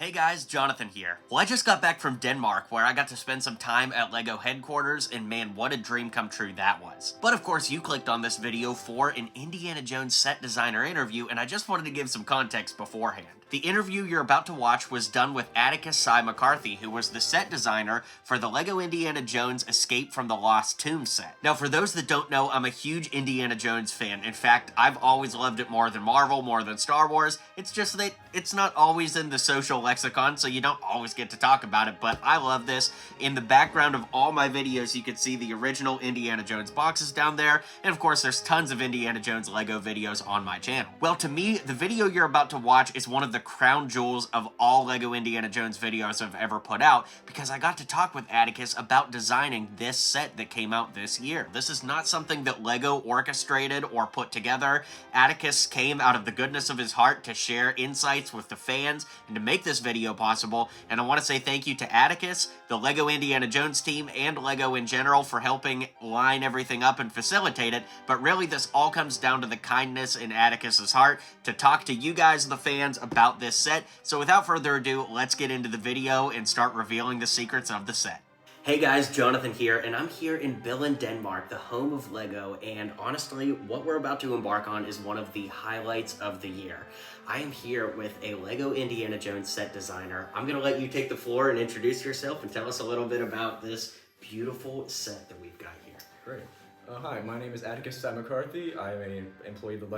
Hey guys, Jonathan here. Well, I just got back from Denmark where I got to spend some time at LEGO headquarters, and man, what a dream come true that was. But of course, you clicked on this video for an Indiana Jones set designer interview, and I just wanted to give some context beforehand. The interview you're about to watch was done with Atticus Tsai-McCarthy, who was the set designer for the LEGO Indiana Jones Escape from the Lost Tomb set. Now, for those that don't know, I'm a huge Indiana Jones fan. In fact, I've always loved it more than Marvel, more than Star Wars. It's just that it's not always in the social lexicon, so you don't always get to talk about it, but I love this. In the background of all my videos, you can see the original Indiana Jones boxes down there, and of course, there's tons of Indiana Jones LEGO videos on my channel. Well, to me, the video you're about to watch is one of the crown jewels of all LEGO Indiana Jones videos I've ever put out, because I got to talk with Atticus about designing this set that came out this year. This is not something that LEGO orchestrated or put together. Atticus came out of the goodness of his heart to share insights with the fans and to make this video possible, and I want to say thank you to Atticus, the LEGO Indiana Jones team, and LEGO in general for helping line everything up and facilitate it, but really this all comes down to the kindness in Atticus's heart to talk to you guys, the fans, about this set. So without further ado, let's get into the video and start revealing the secrets of the set. Hey guys, Jonathan here, and I'm here in Billund, Denmark, the home of LEGO, and honestly, what we're about to embark on is one of the highlights of the year. I am here with a LEGO Indiana Jones set designer. I'm going to let you take the floor and introduce yourself and tell us a little bit about this beautiful set that we've got here. Great. Hi, my name is Atticus Tsai-McCarthy. I'm an employee of the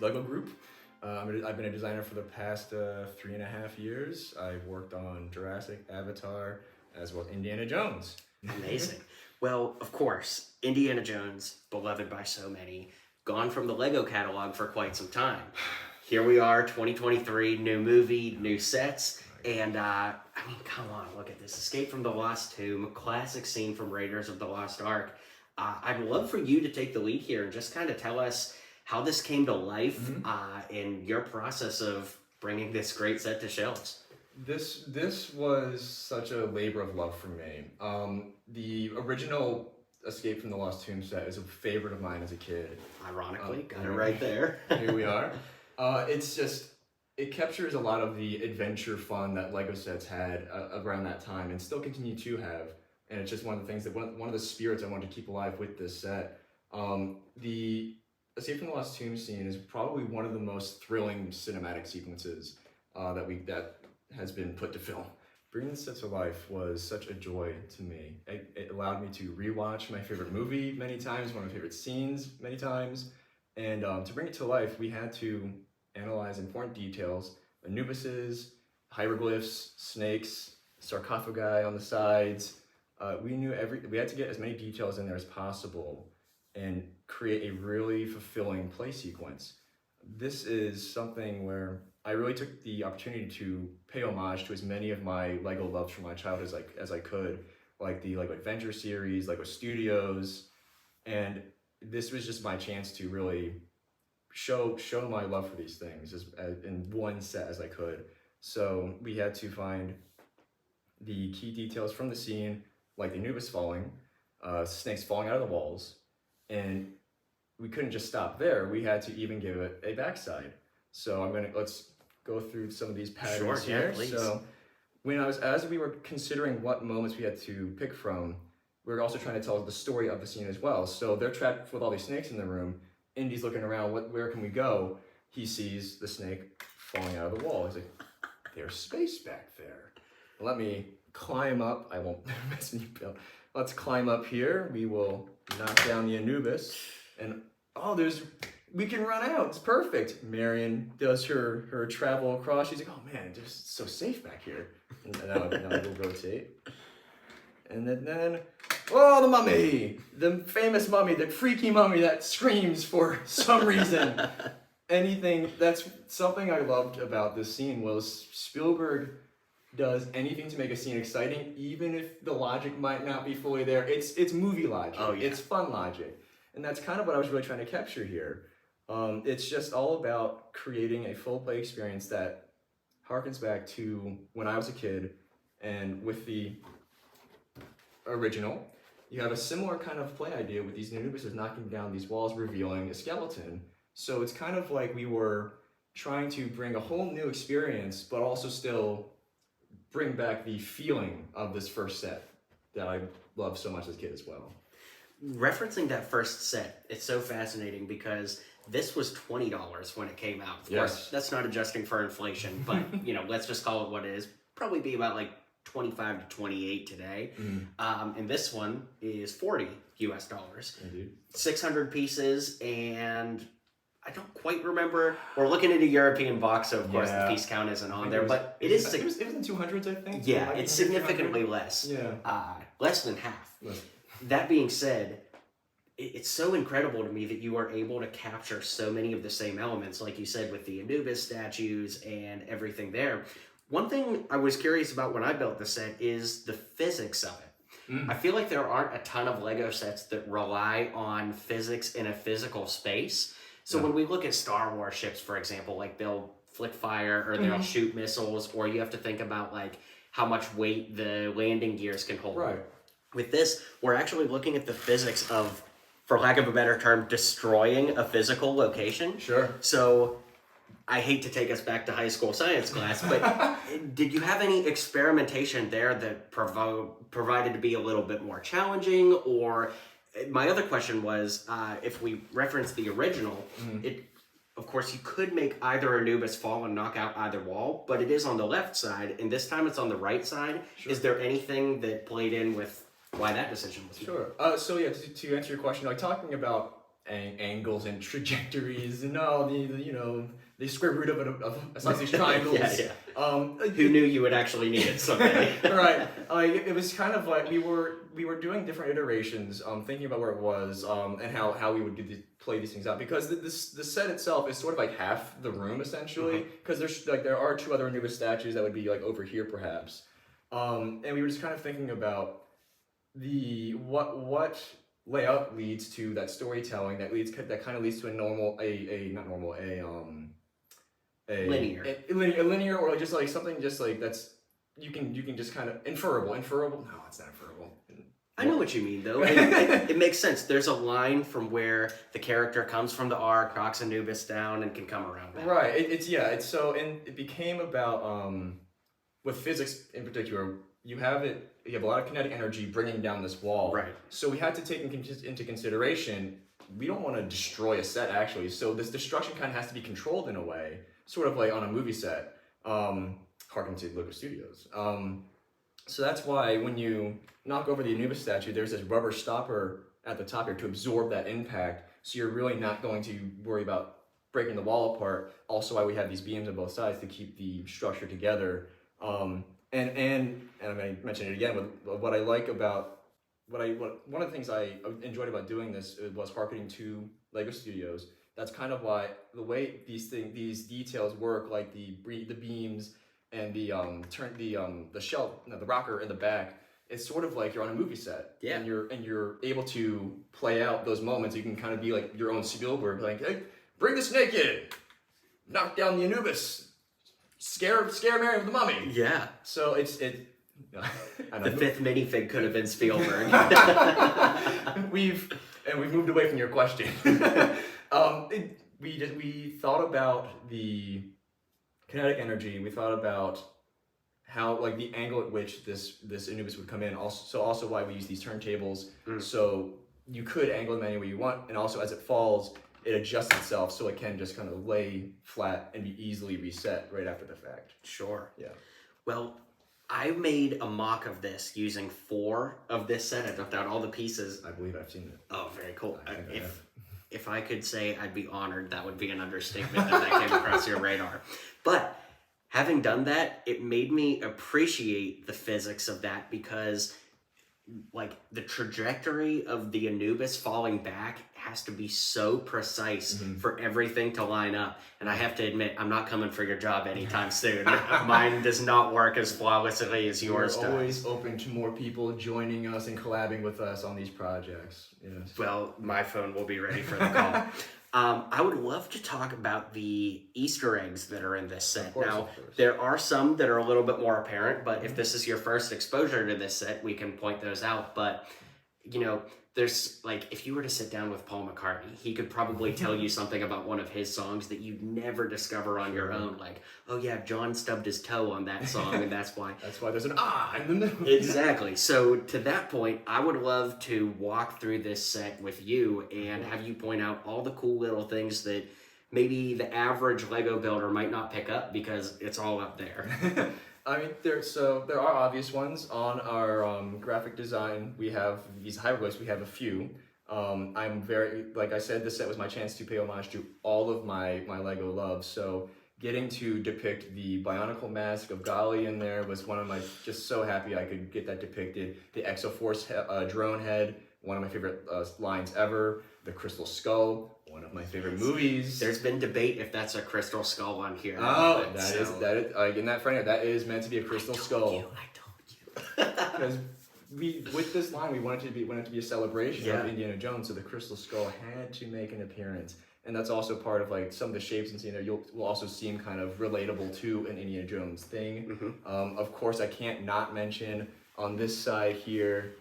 LEGO group. I've been a designer for the past 3.5 years. I've worked on Jurassic, Avatar, as well as Indiana Jones. Amazing. Well, of course, Indiana Jones, beloved by so many, gone from the LEGO catalog for quite some time. Here we are, 2023, new movie, new sets, and I mean, come on, look at this. Escape from the Lost Tomb, classic scene from Raiders of the Lost Ark. I'd love for you to take the lead here and just kind of tell us how this came to life in your process of bringing this great set to shelves. This was such a labor of love for me. The original Escape from the Lost Tomb set is a favorite of mine as a kid. Ironically, got it right there. Here we are. It captures a lot of the adventure fun that LEGO sets had around that time and still continue to have. And it's just one of the things that one of the spirits I wanted to keep alive with this set. The Escape from the Lost Tomb scene is probably one of the most thrilling cinematic sequences that has been put to film. Bringing this set to life was such a joy to me. It allowed me to rewatch my favorite movie many times, one of my favorite scenes many times, and to bring it to life, we had to analyze important details: Anubises, hieroglyphs, snakes, sarcophagi on the sides. We had to get as many details in there as possible and create a really fulfilling play sequence. This is something where I really took the opportunity to pay homage to as many of my LEGO loves from my childhood as I could, like the LEGO Adventure series, LEGO Studios, and this was just my chance to really show my love for these things in one set as I could. So we had to find the key details from the scene, like the Anubis falling, snakes falling out of the walls, and we couldn't just stop there. We had to even give it a backside. So let's go through some of these patterns here. Yeah, please. So as we were considering what moments we had to pick from, we were also trying to tell the story of the scene as well. So they're trapped with all these snakes in the room. Indy's looking around, where can we go? He sees the snake falling out of the wall. He's like, there's space back there. Let me climb up. I won't mess with you, Bill. Let's climb up here. We will knock down the Anubis. And we can run out. It's perfect. Marion does her travel across. She's like, oh man, it's just so safe back here. And now we'll rotate. And then, oh, the mummy! The famous mummy, the freaky mummy that screams for some reason. That's something I loved about this scene was Spielberg does anything to make a scene exciting, even if the logic might not be fully there. It's movie logic. Oh, yeah. It's fun logic. And that's kind of what I was really trying to capture here. It's just all about creating a full play experience that harkens back to when I was a kid, and with the original, you have a similar kind of play idea with these Anubises knocking down these walls, revealing a skeleton. So it's kind of like we were trying to bring a whole new experience, but also still bring back the feeling of this first set that I loved so much as a kid as well. Referencing that first set, it's so fascinating because this was $20 when it came out. Of course, that's not adjusting for inflation, but let's just call it what it is. Probably be about like 25 to 28 today. And this one is $40 US. Indeed. 600 pieces, and I don't quite remember. We're looking at a European box, so of course the piece count isn't on there, but it is. It was in 200s, I think. Yeah, it's significantly less. Yeah. Less than half. That being said, it's so incredible to me that you are able to capture so many of the same elements, like you said, with the Anubis statues and everything there. One thing I was curious about when I built the set is the physics of it. I feel like there aren't a ton of Lego sets that rely on physics in a physical space. So when we look at Star Wars ships, for example, like they'll flick fire or they'll shoot missiles, or you have to think about like how much weight the landing gears can hold. Right. With this, we're actually looking at the physics of, for lack of a better term, destroying a physical location. Sure. So I hate to take us back to high school science class, but did you have any experimentation there that provided to be a little bit more challenging? Or my other question was, if we reference the original, of course, you could make either Anubis fall and knock out either wall, but it is on the left side, and this time it's on the right side. Sure. Is there anything that played in with why that decision was made? Sure. So yeah, to answer your question, like talking about angles and trajectories and all the square root of a size of triangles. Who knew you would actually need it someday? Right. It was kind of like we were doing different iterations, thinking about where it was, and how we would play these things out, because the set itself is sort of like half the room essentially, because there are two other Anubis statues that would be like over here perhaps, and we were just kind of thinking about what layout leads to that storytelling that kind of leads to a linear, or just like something just like that's you can just kind of inferable. No, it's not inferable. I know what you mean though. It makes sense. There's a line from where the character comes from the arc, knocks Anubis down, and can come around back. Right. It became about with physics in particular. You have a lot of kinetic energy bringing down this wall. Right. So we had to take into consideration, we don't want to destroy a set actually. So this destruction kind of has to be controlled in a way, sort of like on a movie set. Harken to Lego Studios. So that's why when you knock over the Anubis statue, there's this rubber stopper at the top here to absorb that impact. So you're really not going to worry about breaking the wall apart. Also why we have these beams on both sides to keep the structure together. And I mentioned it again, what I like about one of the things I enjoyed about doing this was harkening to Lego Studios. That's kind of why the way these details work, like the beams and the shelf, the rocker in the back. It's sort of like you're on a movie set. Yeah. And you're able to play out those moments. You can kind of be like your own Spielberg, like, hey, bring the snake in, knock down the Anubis. Scare Mary of the Mummy. Yeah. So the fifth minifig could have been Spielberg. We've moved away from your question. We thought about the kinetic energy. We thought about how like the angle at which this Anubis would come in. Also why we use these turntables. So you could angle them any way you want, and also as it falls, it adjusts itself so it can just kind of lay flat and be easily reset right after the fact. Sure. Yeah. Well, I made a mock of this using 4 of this set. I left out all the pieces. I believe I've seen it. Oh, very cool. If I could say I'd be honored, that would be an understatement that came across your radar. But having done that, it made me appreciate the physics of that, because like the trajectory of the Anubis falling back has to be so precise for everything to line up. And I have to admit, I'm not coming for your job anytime soon. Mine does not work as flawlessly as yours does. We're always open to more people joining us and collabing with us on these projects. Yes. Well, my phone will be ready for the call. I would love to talk about the Easter eggs that are in this set. Of course. There are some that are a little bit more apparent, but if this is your first exposure to this set, we can point those out. But, There's like, if you were to sit down with Paul McCartney, he could probably tell you something about one of his songs that you'd never discover on your own. Like, oh yeah, John stubbed his toe on that song, and that's why. That's why there's an in the middle. Exactly. So to that point, I would love to walk through this set with you and have you point out all the cool little things that maybe the average Lego builder might not pick up because it's all up there. I mean, there are obvious ones on our graphic design. We have these hieroglyphs. We have a few. I'm very, like I said, this set was my chance to pay homage to all of my Lego love. So getting to depict the Bionicle mask of Gali in there was one of my, just so happy I could get that depicted. The Exoforce drone head, one of my favorite lines ever. The Crystal Skull, one of my favorite movies. There's been debate if that's a crystal skull on here. Oh, that is in that frame. That is meant to be a crystal skull. I told you. Because with this line, we wanted it to be a celebration of Indiana Jones, so the crystal skull had to make an appearance, and that's also part of like some of the shapes and there. Will also seem kind of relatable to an Indiana Jones thing. Of course, I can't not mention on this side here,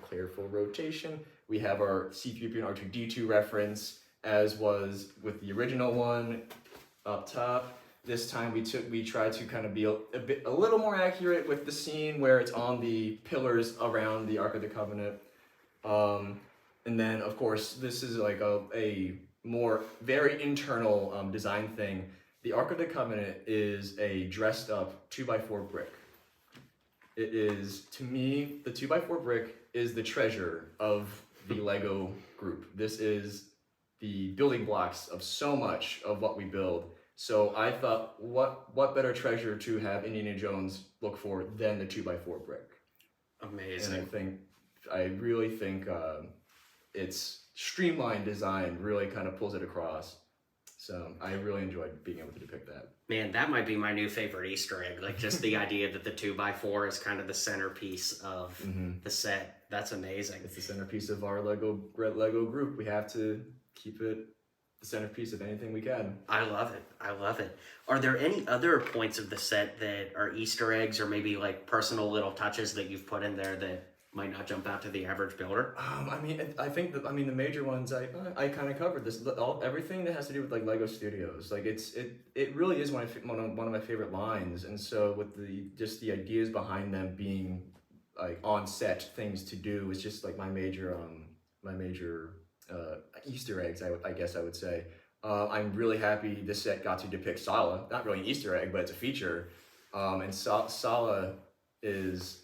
clear full rotation. We have our C-3PO and R2-D2 reference, as was with the original one up top. This time we tried to kind of be a little more accurate with the scene where it's on the pillars around the Ark of the Covenant. And then of course this is like a more very internal design thing. The Ark of the Covenant is a dressed up 2x4 brick. It is, to me, the 2x4 brick is the treasure of the Lego group. This is the building blocks of so much of what we build. So I thought, what better treasure to have Indiana Jones look for than the 2x4 brick? Amazing. And I really think its streamlined design really kind of pulls it across. So I really enjoyed being able to depict that. Man, that might be my new favorite Easter egg. Like just the idea that the 2x4 is kind of the centerpiece of the set. That's amazing. It's the centerpiece of our Lego group. We have to keep it the centerpiece of anything we can. I love it. I love it. Are there any other points of the set that are Easter eggs or maybe like personal little touches that you've put in there that might not jump out to the average builder? I think the major ones I kind of covered this. Everything that has to do with like Lego Studios, like it really is one of my favorite lines. And so with the ideas behind them being like on set things to do is just like my major Easter eggs. I guess I would say. I'm really happy this set got to depict Sala. Not really an Easter egg, but it's a feature. And Sala is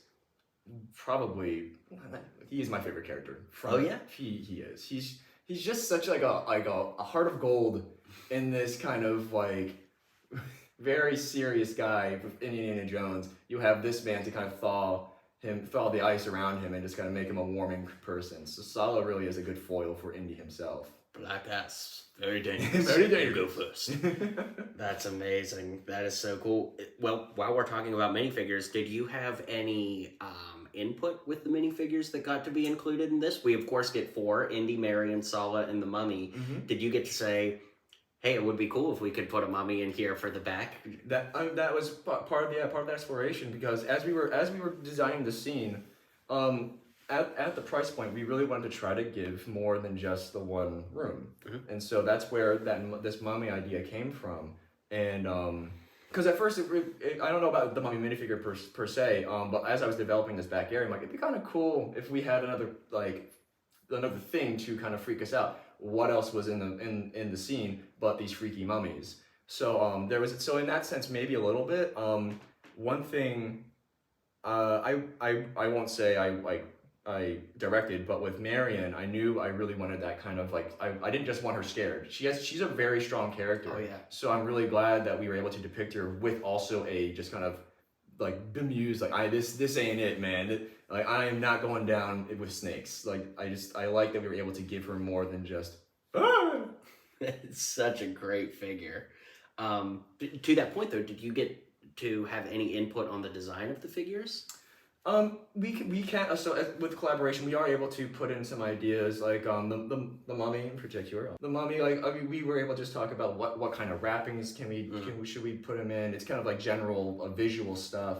probably, he is my favorite character. He is. He's just such like a heart of gold in this kind of like very serious guy in Indiana Jones. You have this man to kind of thaw the ice around him and just kind of make him a warming person. So Sala really is a good foil for Indy himself. Black ass. Very dangerous. Very dangerous. You go first. That's amazing. That is so cool. Well, while we're talking about minifigures, did you have any input with the minifigures that got to be included in this? We, of course, get 4, Indy, Marion, Sala, and the Mummy. Did you get to say, hey, it would be cool if we could put a mummy in here for the back? That was part of the exploration, because as we were designing the scene, at the price point, we really wanted to try to give more than just the one room, and so that's where this mummy idea came from. And because at first I don't know about the mummy minifigure per se, but as I was developing this back area, I'm like, it'd be kind of cool if we had another thing to kind of freak us out. What else was in the scene but these freaky mummies? So in that sense maybe a little bit. One thing I won't say I directed, but with Marion, I knew I really wanted that kind of like, I didn't just want her scared. She's a very strong character. Oh yeah. So I'm really glad that we were able to depict her with also a just kind of like bemused, like this ain't it, man. Like I am not going down with snakes. Like I like that we were able to give her more than just. Ah! It's such a great figure. To that point though, did you get to have any input on the design of the figures? We can't. So with collaboration, we are able to put in some ideas, like the mummy in particular. The mummy, we were able to just talk about what kind of wrappings should we put him in. It's kind of like general visual stuff.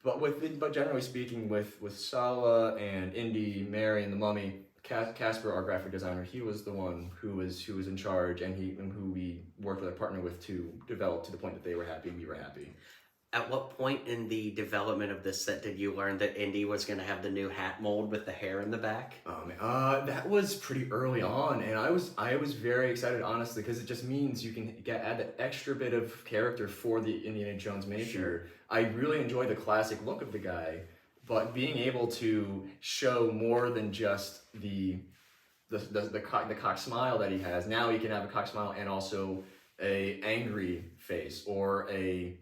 but generally speaking, with Sala and Indy, Mary, and the Mummy, Casper, our graphic designer, he was the one who was in charge, and who we worked with, a partner with, to develop to the point that they were happy and we were happy. At what point in the development of this set did you learn that Indy was going to have the new hat mold with the hair in the back? That was pretty early on, and I was very excited, honestly, because it just means you can add that extra bit of character for the Indiana Jones minifigure. Sure. I really enjoy the classic look of the guy, but being able to show more than just the cock smile that he has. Now he can have a cock smile and also a angry face or a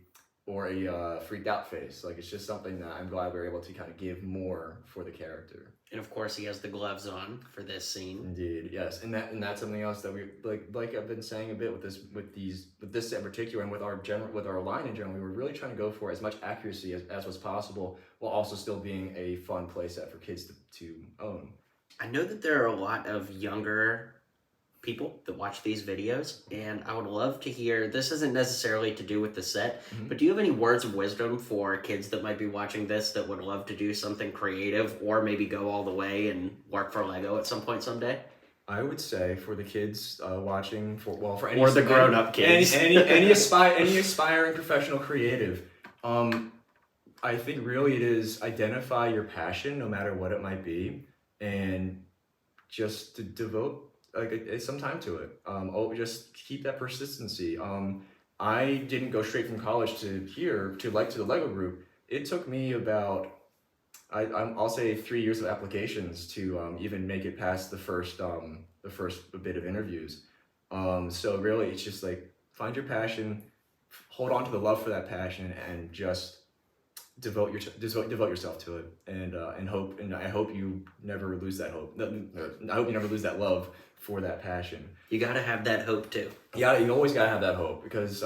freaked out face. Like, it's just something that I'm glad we're able to kind of give more for the character. And of course, he has the gloves on for this scene. Indeed, yes, and that's something else that we like I've been saying a bit with this set in particular, and with our line in general. We were really trying to go for as much accuracy as was possible, while also still being a fun playset for kids to own. I know that there are a lot of younger people that watch these videos, and I would love to hear, this isn't necessarily to do with the set, but do you have any words of wisdom for kids that might be watching this that would love to do something creative, or maybe go all the way and work for Lego at some point someday? I would say for the kids watching, for any or the grown-up kids, any aspiring professional creative, I think really it is identify your passion, no matter what it might be, and just to devote some time to it. Just keep that persistency. I didn't go straight from college to here to the Lego group. It took me about I'll say 3 years of applications to even make it past the first bit of interviews. So really, it's just like, find your passion, hold on to the love for that passion, and just devote yourself to it, and I hope you never lose that hope. I hope you never lose that love for that passion. You gotta have that hope too. Yeah, you always gotta have that hope, because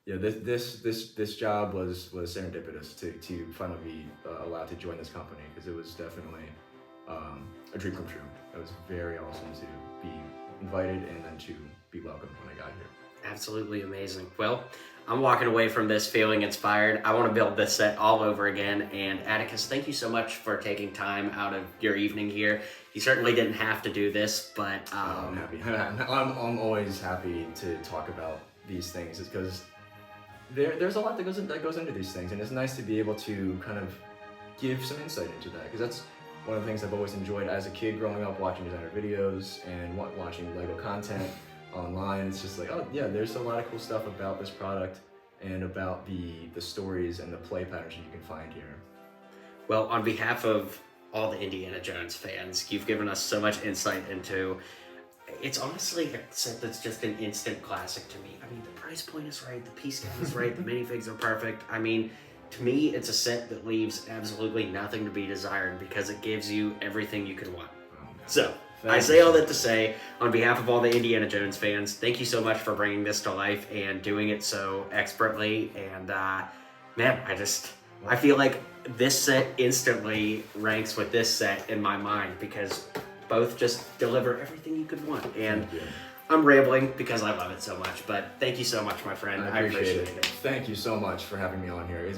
this job was serendipitous to finally be allowed to join this company, because it was definitely a dream come true. It was very awesome to be invited and then to be welcomed when I got here. Absolutely amazing. Well, I'm walking away from this feeling inspired. I want to build this set all over again. And Atticus, thank you so much for taking time out of your evening here. You certainly didn't have to do this, but I'm happy. I'm always happy to talk about these things, because there's a lot that goes into these things, and it's nice to be able to kind of give some insight into that, because that's one of the things I've always enjoyed as a kid growing up, watching designer videos and watching Lego content online. It's just like, oh yeah, there's a lot of cool stuff about this product and about the stories and the play patterns that you can find here. Well, on behalf of all the Indiana Jones fans, you've given us so much insight into, it's honestly a set that's just an instant classic to me. I mean, the price point is right, the piece count is right, the minifigs are perfect. I mean, to me, it's a set that leaves absolutely nothing to be desired, because it gives you everything you could want. So, I say all that to say, on behalf of all the Indiana Jones fans, thank you so much for bringing this to life and doing it so expertly. And man, I feel like this set instantly ranks with this set in my mind, because both just deliver everything you could want. And I'm rambling because I love it so much, but thank you so much, my friend. I appreciate it. Thank you so much for having me on here.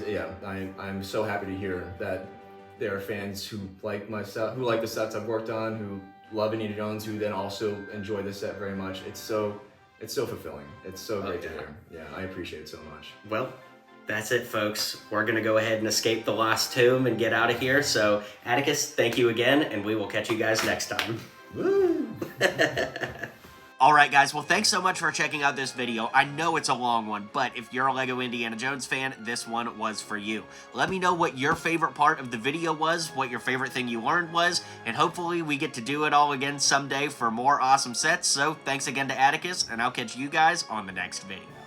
I'm so happy to hear that there are fans who like myself, who like the sets I've worked on, who love Indiana Jones, who then also enjoy the set very much. It's so fulfilling. It's so great to hear. Yeah, I appreciate it so much. Well, that's it, folks. We're gonna go ahead and escape the Lost Tomb and get out of here. So, Atticus, thank you again, and we will catch you guys next time. Woo! Alright guys, well thanks so much for checking out this video. I know it's a long one, but if you're a LEGO Indiana Jones fan, this one was for you. Let me know what your favorite part of the video was, what your favorite thing you learned was, and hopefully we get to do it all again someday for more awesome sets. So thanks again to Atticus, and I'll catch you guys on the next video.